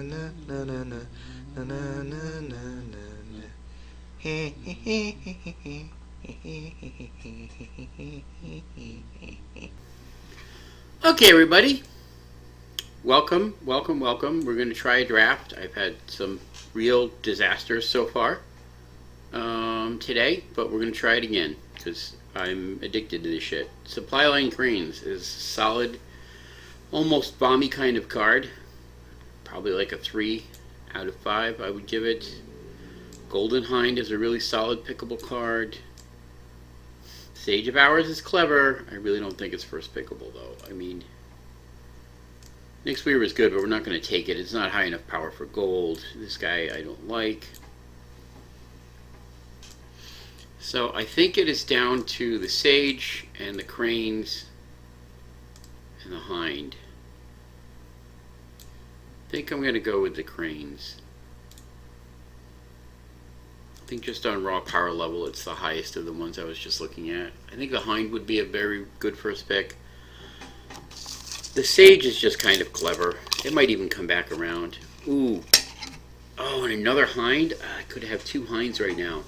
na na na na na na na. Okay, everybody, welcome. We're going to try a draft. I've had some real disasters so far today, but we're going to try it again because I'm addicted to this shit. Supply Line Cranes is solid, almost bomby kind of card. Probably like a 3 out of 5 I would give it. Golden Hind is a really solid pickable card. Sage of Hours is clever. I really don't think it's first pickable though. I mean, Nyx Weaver is good, but we're not going to take it. It's not high enough power for gold. This guy I don't like. So I think it is down to the Sage and the Cranes and the Hind. I think I'm going to go with the Cranes. I think just on raw power level, it's the highest of the ones I was just looking at. I think the Hind would be a very good first pick. The Sage is just kind of clever. It might even come back around. Ooh. Oh, and another Hind? I could have 2 Hinds right now.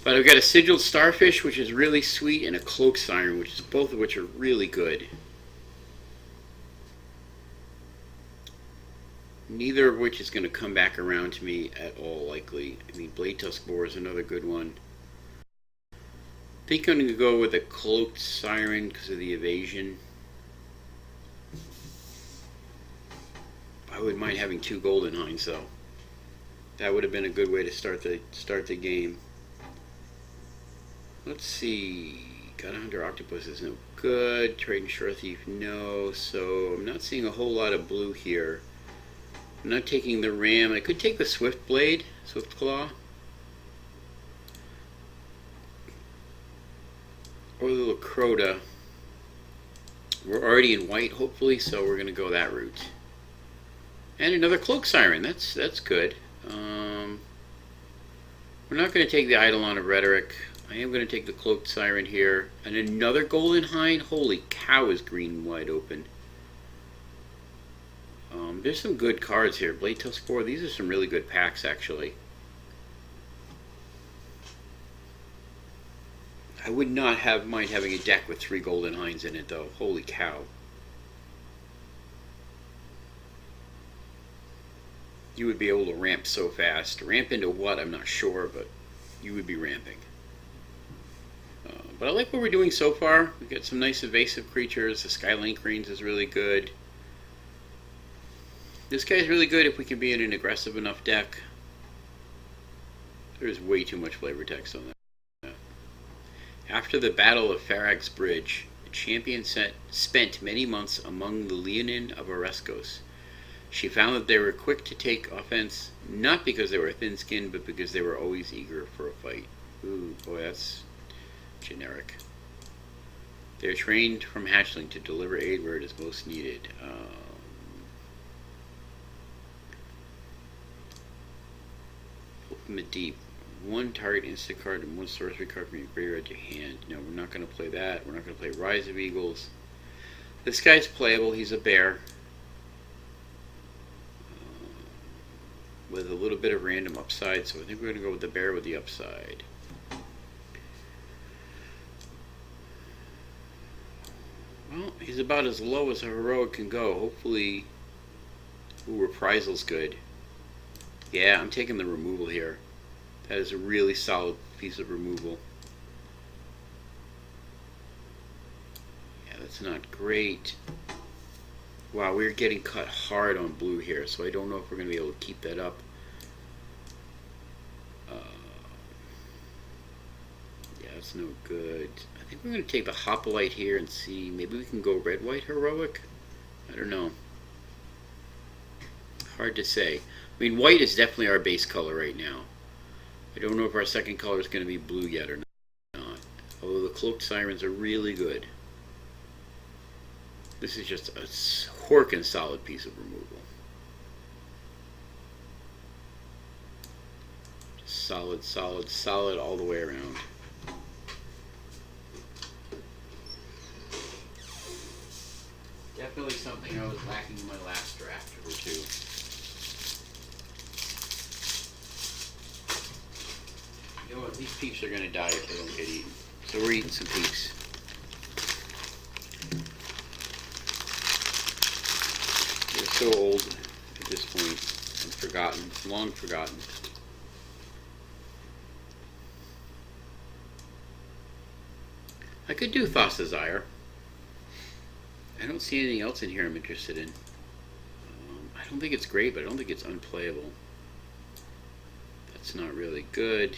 But I've got a Sigiled Starfish, which is really sweet, and a Cloak Siren, which is both of which are really good. Neither of which is going to come back around to me at all, likely. I mean, Blade Tusk Boar is another good one. I think I'm going to go with a Cloaked Siren because of the evasion. I wouldn't mind having 2 Golden Hinds, though. That would have been a good way to start the game. Let's see. God Hunter Octopus is no good. Trading Shore Thief, no. So I'm not seeing a whole lot of blue here. I'm not taking the Ram. I could take the Swift Blade, Swift Claw. Or the little Crota. We're already in white, hopefully, so we're going to go that route. And another Cloak Siren. That's good. We're not going to take the Eidolon of Rhetoric. I am going to take the Cloaked Siren here. And another Golden Hind. Holy cow, is green wide open. There's some good cards here. Blade Tusk 4. These are some really good packs, actually. I would not mind having a deck with 3 Golden Hinds in it, though. Holy cow. You would be able to ramp so fast. Ramp into what? I'm not sure, but you would be ramping. But I like what we're doing so far. We've got some nice evasive creatures. The Skyline Cranes is really good. This guy's really good if we can be in an aggressive enough deck. There's way too much flavor text on that. After the Battle of Farag's Bridge, the champion spent many months among the Leonin of Oreskos. She found that they were quick to take offense, not because they were thin-skinned, but because they were always eager for a fight. Ooh, boy, that's generic. They are trained from hatchling to deliver aid where it is most needed. Ultimate Deep. 1 target instant card and 1 sorcery card from your graveyard to hand. No, we're not going to play that. We're not going to play Rise of Eagles. This guy's playable. He's a bear. With a little bit of random upside, so I think we're going to go with the bear with the upside. Well, he's about as low as a heroic can go. Hopefully, ooh, Reprisal's good. Yeah, I'm taking the removal here. That is a really solid piece of removal. Yeah, that's not great. Wow, we're getting cut hard on blue here, so I don't know if we're going to be able to keep that up. Yeah, that's no good. I think we're going to take the Hoplite here and see. Maybe we can go red-white heroic? I don't know. Hard to say. I mean, white is definitely our base color right now. I don't know if our second color is going to be blue yet or not. Although the Cloaked Sirens are really good. This is just a horkin' solid piece of removal. Just solid, solid, solid all the way around. Definitely something I was lacking in my last draft or two. You know what? These peeps are going to die if they don't get eaten. So we're eating some peeps. They're so old at this point and forgotten, long forgotten. I could do Thassazyre. I don't see anything else in here I'm interested in. I don't think it's great, but I don't think it's unplayable. That's not really good.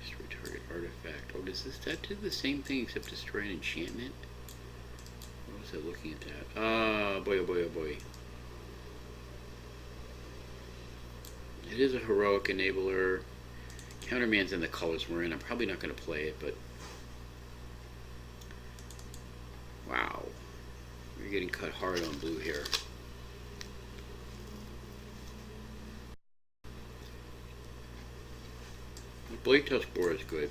Destroy target artifact. Oh, does that do the same thing except destroy an enchantment? What was I looking at that? Ah, boy, oh boy, oh boy. It is a heroic enabler. Counterman's in the colors we're in. I'm probably not going to play it, but wow, we're getting cut hard on blue here. The Blade Tusk Boar is good.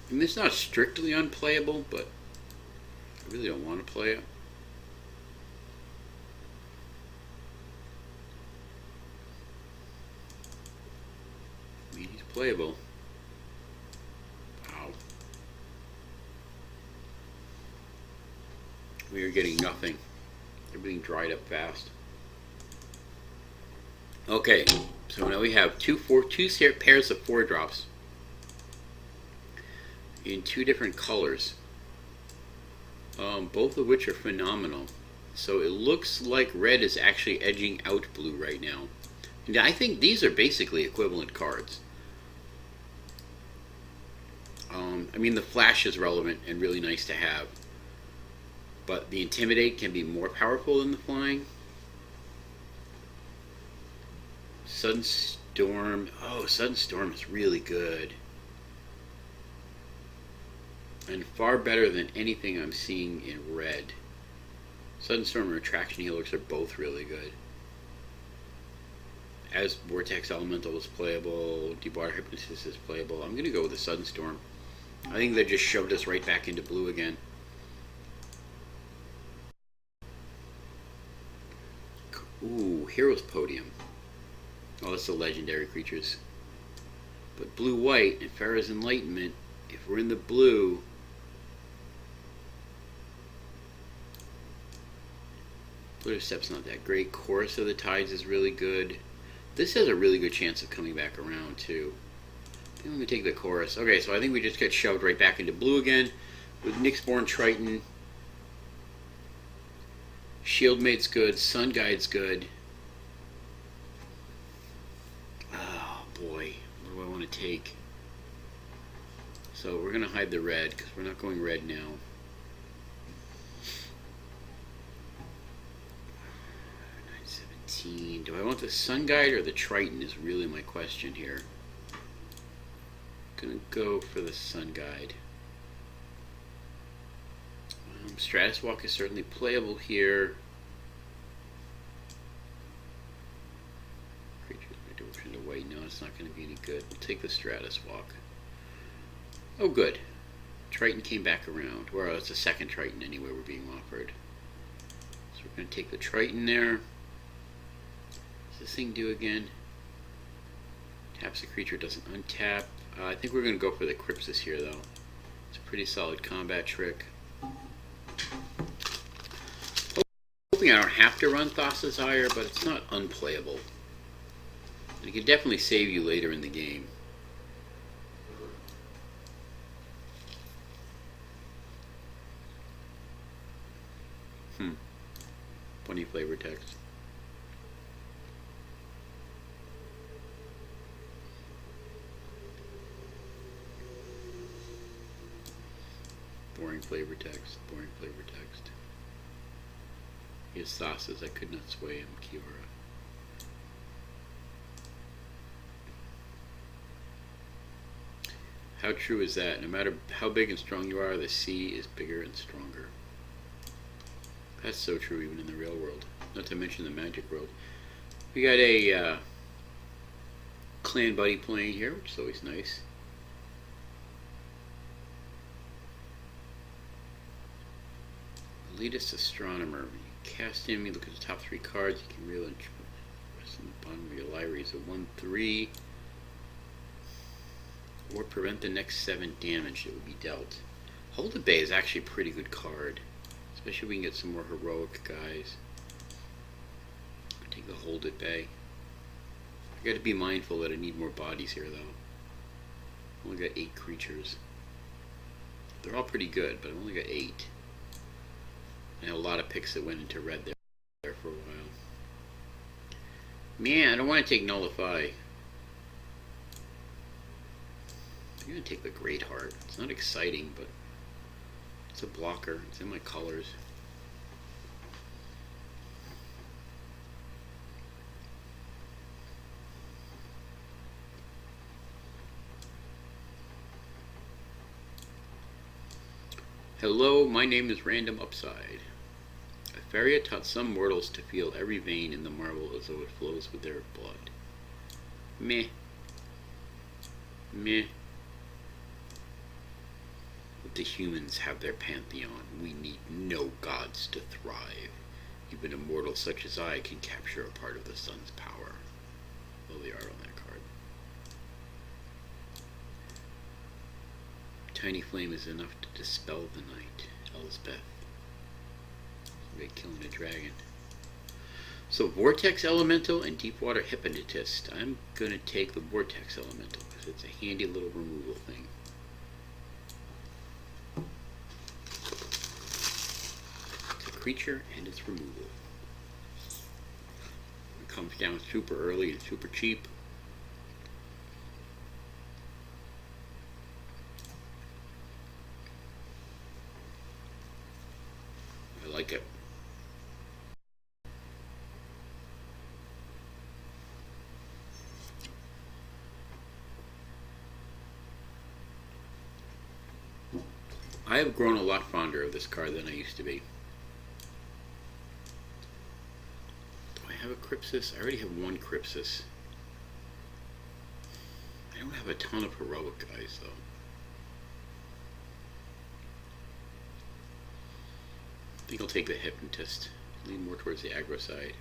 I mean, it's not strictly unplayable, but I really don't want to play it. I mean, he's playable. Wow. We are getting nothing. Everything dried up fast. Okay, so now we have two pairs of 4-drops in 2 different colors, both of which are phenomenal. So it looks like red is actually edging out blue right now. And I think these are basically equivalent cards. I mean, the flash is relevant and really nice to have, but the intimidate can be more powerful than the flying. Sudden Storm. Oh, Sudden Storm is really good. And far better than anything I'm seeing in red. Sudden Storm and Retraction Healers are both really good. As Vortex Elemental is playable, Debar Hypnosis is playable. I'm going to go with the Sudden Storm. I think they just shoved us right back into blue again. Ooh, Hero's Podium. Oh, that's the legendary creatures. But blue-white and Pharaoh's Enlightenment, if we're in the blue, Glitter Step's not that great. Chorus of the Tides is really good. This has a really good chance of coming back around, too. I think I'm going to take the Chorus. Okay, so I think we just get shoved right back into blue again with Nyxborn Triton. Shieldmate's good. Sun Guide's good. Oh, boy. What do I want to take? So we're going to hide the red because we're not going red now. Do I want the Sun Guide or the Triton is really my question here. Gonna go for the Sun Guide. Stratus Walk is certainly playable here. Creatures Redemption away. No, it's not going to be any good. We'll take the Stratus Walk. Oh, good. Triton came back around. Well, it's a second Triton anyway we're being offered. So we're going to take the Triton there. This thing do again? Taps a creature, doesn't untap. I think we're going to go for the Crypsis here, though. It's a pretty solid combat trick. Hoping I don't have to run Thassazyre, but it's not unplayable. And it can definitely save you later in the game. Funny flavor text. Boring flavor text, boring flavor text. He has sauces, I could not sway him, Kiora. How true is that? No matter how big and strong you are, the sea is bigger and stronger. That's so true even in the real world. Not to mention the magic world. We got a clan buddy playing here, which is always nice. Latest astronomer. You cast him, you look at the top 3 cards, you can reel and press on the bottom of your library is a 1/3. Or prevent the next 7 damage that would be dealt. Hold at Bay is actually a pretty good card. Especially if we can get some more heroic guys. I'll take the Hold at Bay. I gotta be mindful that I need more bodies here though. I've only got 8 creatures. They're all pretty good, but I've only got 8. I had a lot of picks that went into red there for a while. Man, I don't want to take Nullify. I'm going to take the Great Heart. It's not exciting, but it's a blocker. It's in my colors. Hello, my name is Random Upside. Etheria taught some mortals to feel every vein in the marble as though it flows with their blood. Meh. Meh. Let the humans have their pantheon. We need no gods to thrive. Even a mortal such as I can capture a part of the sun's power. Lovely art on that card. Tiny flame is enough to dispel the night. Elspeth. Somebody killing a dragon. So Vortex Elemental and Deepwater Hypnotist. I'm going to take the Vortex Elemental because it's a handy little removal thing. It's a creature and it's removal. It comes down super early and super cheap. I like it. I have grown a lot fonder of this card than I used to be. Do I have a Crypsis? I already have 1 Crypsis. I don't have a ton of heroic guys though. I think I'll take the Hypnotist. Lean more towards the aggro side.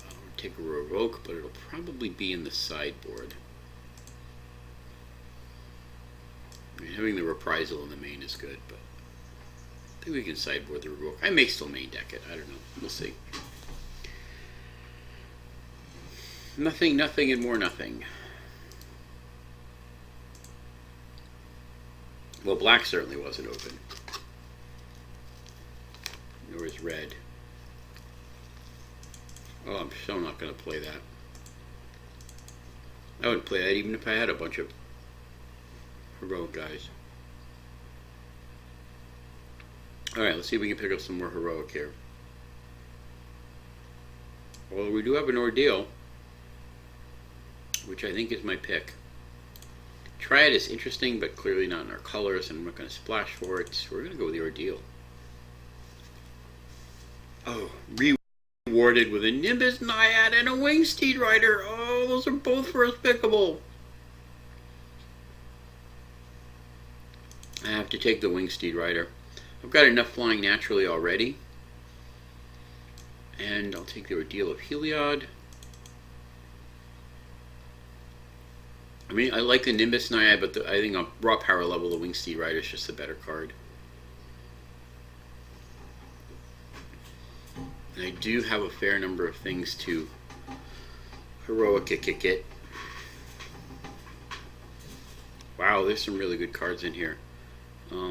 I'll take a Revoke, but it'll probably be in the sideboard. I mean, having the Reprisal in the main is good, but I think we can sideboard the Revoke. I may still main deck it. I don't know. We'll see. Nothing, nothing, and more nothing. Well, black certainly wasn't open. Nor is red. Oh, I'm so not going to play that. I wouldn't play that even if I had a bunch of heroic guys. Alright, let's see if we can pick up some more heroic here. Well, we do have an Ordeal, which I think is my pick. Triad is interesting, but clearly not in our colors, and I'm not going to splash for it, so we're going to go with the Ordeal. Oh, rewarded with a Nimbus Naiad and a Wingsteed Rider. Oh, those are both first pickable. I have to take the Wingsteed Rider. I've got enough flying naturally already. And I'll take the Ordeal of Heliod. I mean, I like the Nimbus Naiad, but I think on raw power level, the Wingsteed Rider is just a better card. And I do have a fair number of things to heroic it. Wow, there's some really good cards in here.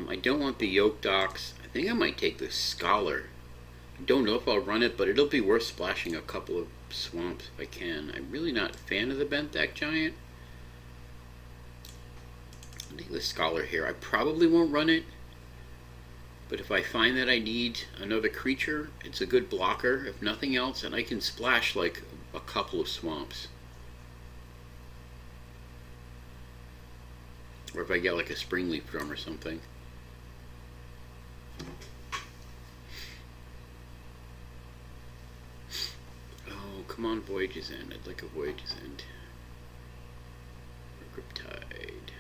I don't want the Yoke Docks. I think I might take the Scholar. I don't know if I'll run it, but it'll be worth splashing a couple of swamps if I can. I'm really not a fan of the Benthac Giant. I'll take the Scholar here. I probably won't run it, but if I find that I need another creature, it's a good blocker, if nothing else, and I can splash like a couple of swamps. Or if I get like a Springleaf Drum or something. Oh, come on, Voyage's End. I'd like a Voyage's End. Or Riptide.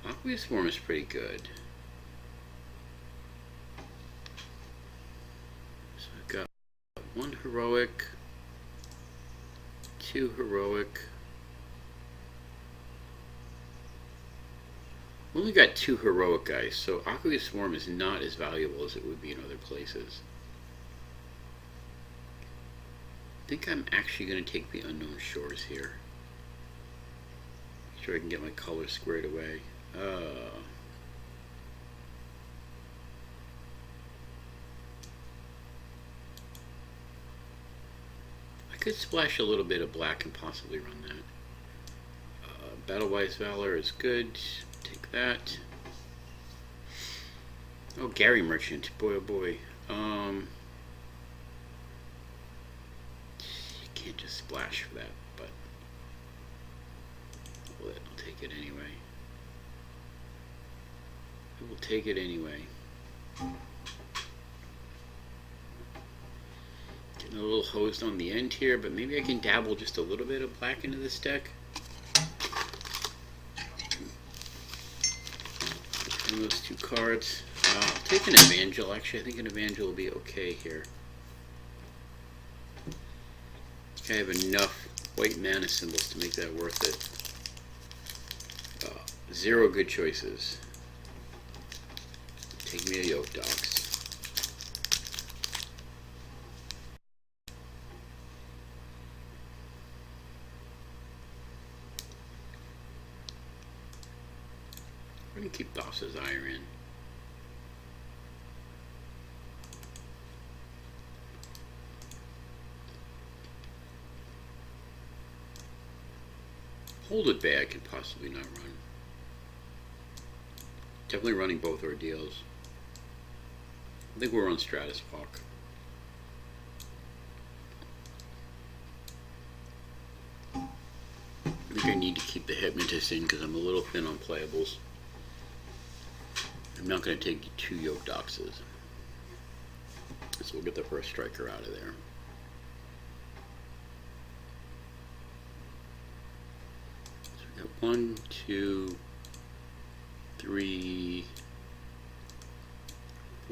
Aqueous Swarm is pretty good. 1 heroic, 2 heroic. We only got 2 heroic guys, so Aqueous Swarm is not as valuable as it would be in other places. I think I'm actually going to take the Unknown Shores here. Make sure I can get my color squared away. I could splash a little bit of black and possibly run that. Battle-Wise Valor is good. Take that. Oh, Gary Merchant. Boy, oh boy. You can't just splash for that, but I'll take it anyway. I will take it anyway. Getting a little hosed on the end here, but maybe I can dabble just a little bit of black into this deck. And those 2 cards. I'll take an Evangel. Actually, I think an Evangel will be okay here. I have enough white mana symbols to make that worth it. 0 good choices. Take me a Yoke Dogs. We're going to keep Thassa's Ire in. Hold it Bay I can possibly not run. Definitely running both Ordeals. I think we're on Stratus Walk. I think I need to keep the Hypnotist in because I'm a little thin on playables. I'm not going to take 2 Yoke Doxes. So we'll get the first striker out of there. So we got 1, 2, 3,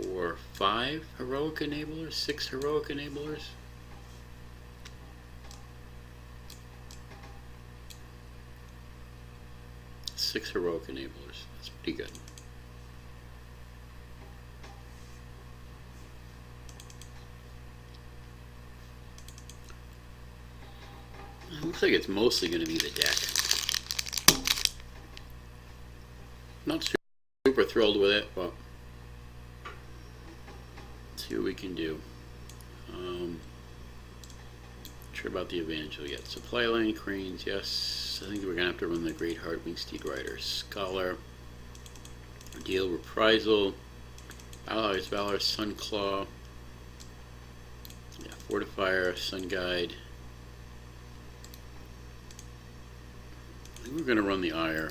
4, 5 Heroic Enablers, 6 Heroic Enablers. Six Heroic Enablers. That's pretty good. It looks like it's mostly going to be the deck. Not super thrilled with it, but let's see what we can do. Not sure about the Evangel yet. Supply Lane Cranes, yes. I think we're going to have to run the Great Heartwing Steed Rider. Scholar. Deal Reprisal. Allies Valor, Sunclaw. Yeah, Fortifier, Sun Guide. I think we're going to run the Ire.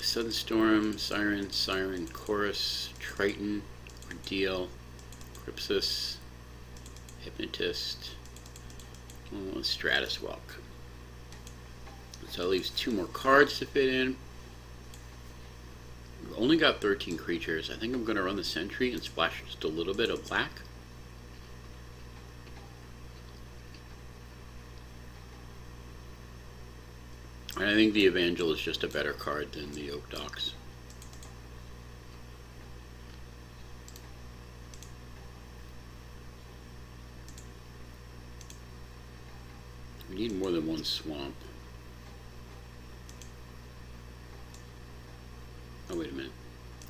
Sudden Storm, Siren, Chorus, Triton, Ordeal, Crypsis, Hypnotist, Stratus Walk. So that leaves 2 more cards to fit in. We've only got 13 creatures. I think I'm going to run the Sentry and splash just a little bit of black. And I think the Evangel is just a better card than the Yoke Dox. We need more than 1 swamp. Oh, wait a minute.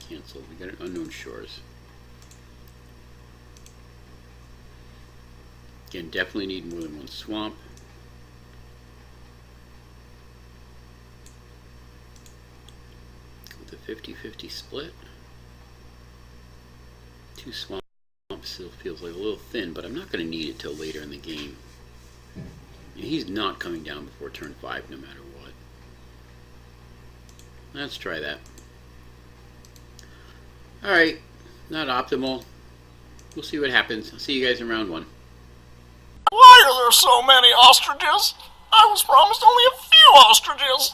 Cancel. We got an Unknown Shores. Again, definitely need more than 1 swamp. With a 50-50 split. 2 swamps still feels like a little thin, but I'm not going to need it till later in the game. He's not coming down before turn 5 no matter what. Let's try that. Alright, not optimal. We'll see what happens. I'll see you guys in round 1. Why are there so many ostriches? I was promised only a few ostriches.